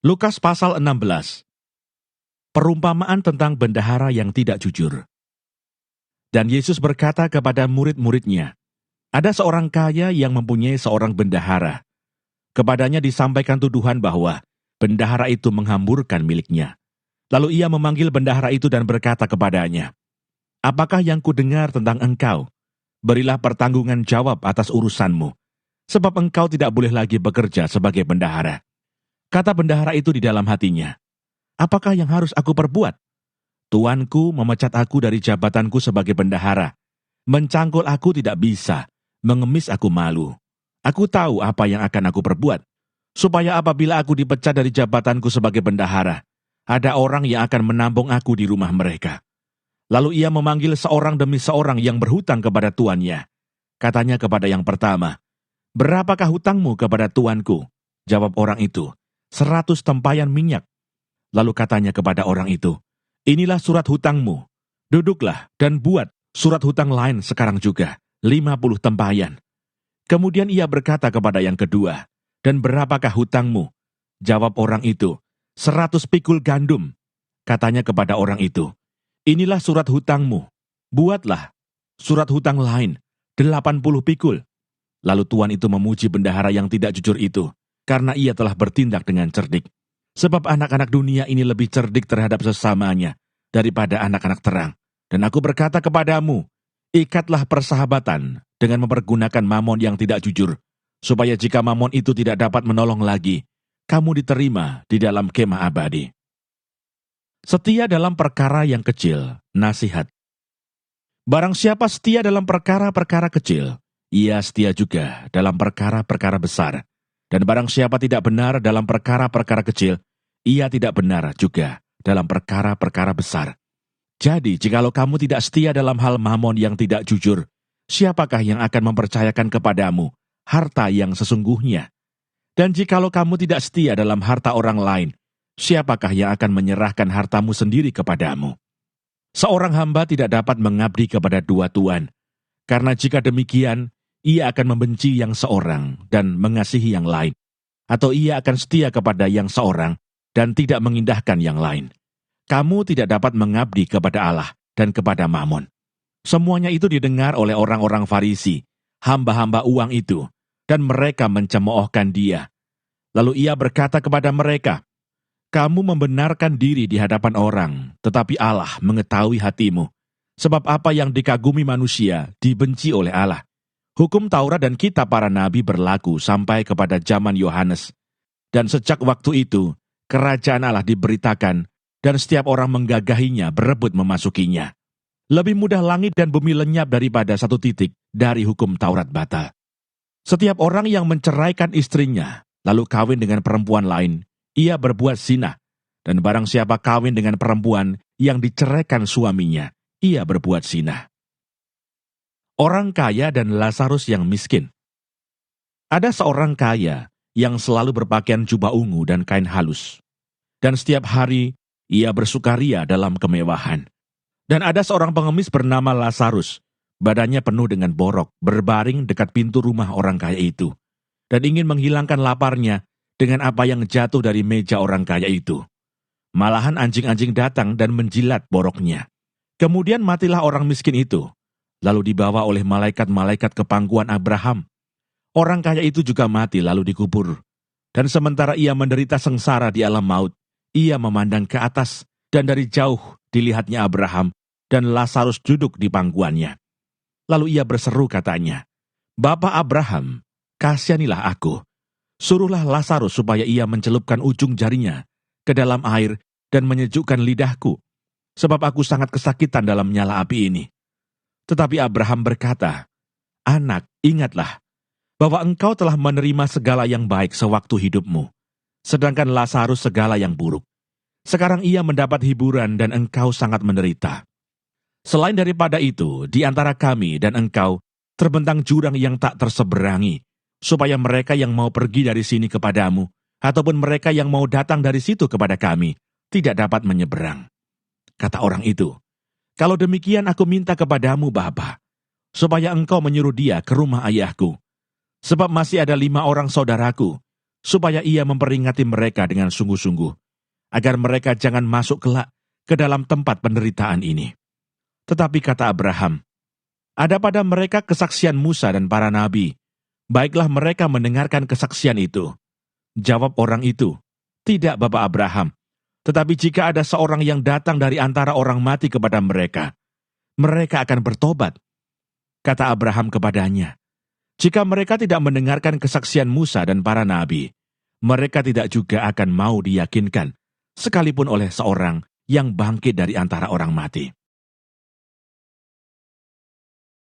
Lukas pasal 16. Perumpamaan tentang bendahara yang tidak jujur. Dan Yesus berkata kepada murid-muridnya, ada seorang kaya yang mempunyai seorang bendahara. Kepadanya disampaikan tuduhan bahwa bendahara itu menghamburkan miliknya. Lalu ia memanggil bendahara itu dan berkata kepadanya, apakah yang kudengar tentang engkau? Berilah pertanggungan jawab atas urusanmu, sebab engkau tidak boleh lagi bekerja sebagai bendahara. Kata bendahara itu di dalam hatinya, apakah yang harus aku perbuat? Tuanku memecat aku dari jabatanku sebagai bendahara. Mencangkul aku tidak bisa, mengemis aku malu. Aku tahu apa yang akan aku perbuat, supaya apabila aku dipecat dari jabatanku sebagai bendahara, ada orang yang akan menampung aku di rumah mereka. Lalu ia memanggil seorang demi seorang yang berhutang kepada tuannya. Katanya kepada yang pertama, berapakah hutangmu kepada tuanku? Jawab orang itu, 100 tempayan minyak. Lalu katanya kepada orang itu, inilah surat hutangmu. Duduklah dan buat surat hutang lain sekarang juga, 50 tempayan. Kemudian ia berkata kepada yang kedua, dan berapakah hutangmu? Jawab orang itu, 100 pikul gandum. Katanya kepada orang itu, inilah surat hutangmu. Buatlah surat hutang lain, 80 pikul. Lalu tuan itu memuji bendahara yang tidak jujur itu, karena ia telah bertindak dengan cerdik. Sebab anak-anak dunia ini lebih cerdik terhadap sesamanya daripada anak-anak terang. Dan aku berkata kepadamu, ikatlah persahabatan dengan mempergunakan mamon yang tidak jujur, supaya jika mamon itu tidak dapat menolong lagi, kamu diterima di dalam kemah abadi. Setia dalam perkara yang kecil, nasihat. Barang siapa setia dalam perkara-perkara kecil, ia setia juga dalam perkara-perkara besar. Dan barang siapa tidak benar dalam perkara-perkara kecil, ia tidak benar juga dalam perkara-perkara besar. Jadi, jikalau kamu tidak setia dalam hal mamon yang tidak jujur, siapakah yang akan mempercayakan kepadamu harta yang sesungguhnya? Dan jikalau kamu tidak setia dalam harta orang lain, siapakah yang akan menyerahkan hartamu sendiri kepadamu? Seorang hamba tidak dapat mengabdi kepada dua tuan, karena jika demikian, ia akan membenci yang seorang dan mengasihi yang lain, atau ia akan setia kepada yang seorang dan tidak mengindahkan yang lain. Kamu tidak dapat mengabdi kepada Allah dan kepada mamon. Semuanya itu didengar oleh orang-orang Farisi, hamba-hamba uang itu, dan mereka mencemoohkan dia. Lalu ia berkata kepada mereka, kamu membenarkan diri di hadapan orang, tetapi Allah mengetahui hatimu, sebab apa yang dikagumi manusia dibenci oleh Allah. Hukum Taurat dan kitab para nabi berlaku sampai kepada zaman Yohanes. Dan sejak waktu itu, kerajaan Allah diberitakan, dan setiap orang menggagahinya berebut memasukinya. Lebih mudah langit dan bumi lenyap daripada satu titik dari hukum Taurat batal. Setiap orang yang menceraikan istrinya, lalu kawin dengan perempuan lain, ia berbuat zina. Dan barang siapa kawin dengan perempuan yang diceraikan suaminya, ia berbuat zina. Orang kaya dan Lazarus yang miskin. Ada seorang kaya yang selalu berpakaian jubah ungu dan kain halus. Dan setiap hari ia bersukaria dalam kemewahan. Dan ada seorang pengemis bernama Lazarus, badannya penuh dengan borok, berbaring dekat pintu rumah orang kaya itu, dan ingin menghilangkan laparnya dengan apa yang jatuh dari meja orang kaya itu. Malahan anjing-anjing datang dan menjilat boroknya. Kemudian matilah orang miskin itu, lalu dibawa oleh malaikat-malaikat ke pangkuan Abraham. Orang kaya itu juga mati lalu dikubur. Dan sementara ia menderita sengsara di alam maut, ia memandang ke atas, dan dari jauh dilihatnya Abraham, dan Lazarus duduk di pangkuannya. Lalu ia berseru katanya, Bapa Abraham, kasihanilah aku. Suruhlah Lazarus supaya ia mencelupkan ujung jarinya ke dalam air dan menyejukkan lidahku, sebab aku sangat kesakitan dalam nyala api ini. Tetapi Abraham berkata, anak, ingatlah, bahwa engkau telah menerima segala yang baik sewaktu hidupmu, sedangkan Lazarus segala yang buruk. Sekarang ia mendapat hiburan dan engkau sangat menderita. Selain daripada itu, di antara kami dan engkau terbentang jurang yang tak terseberangi, supaya mereka yang mau pergi dari sini kepadamu, ataupun mereka yang mau datang dari situ kepada kami, tidak dapat menyeberang. Kata orang itu, kalau demikian aku minta kepadamu Bapa, supaya engkau menyuruh dia ke rumah ayahku. Sebab masih ada 5 orang saudaraku, supaya ia memperingati mereka dengan sungguh-sungguh, agar mereka jangan masuk kelak ke dalam tempat penderitaan ini. Tetapi kata Abraham, ada pada mereka kesaksian Musa dan para nabi. Baiklah mereka mendengarkan kesaksian itu. Jawab orang itu, tidak Bapak Abraham. Tetapi jika ada seorang yang datang dari antara orang mati kepada mereka, mereka akan bertobat. Kata Abraham kepadanya, jika mereka tidak mendengarkan kesaksian Musa dan para nabi, mereka tidak juga akan mau diyakinkan, sekalipun oleh seorang yang bangkit dari antara orang mati.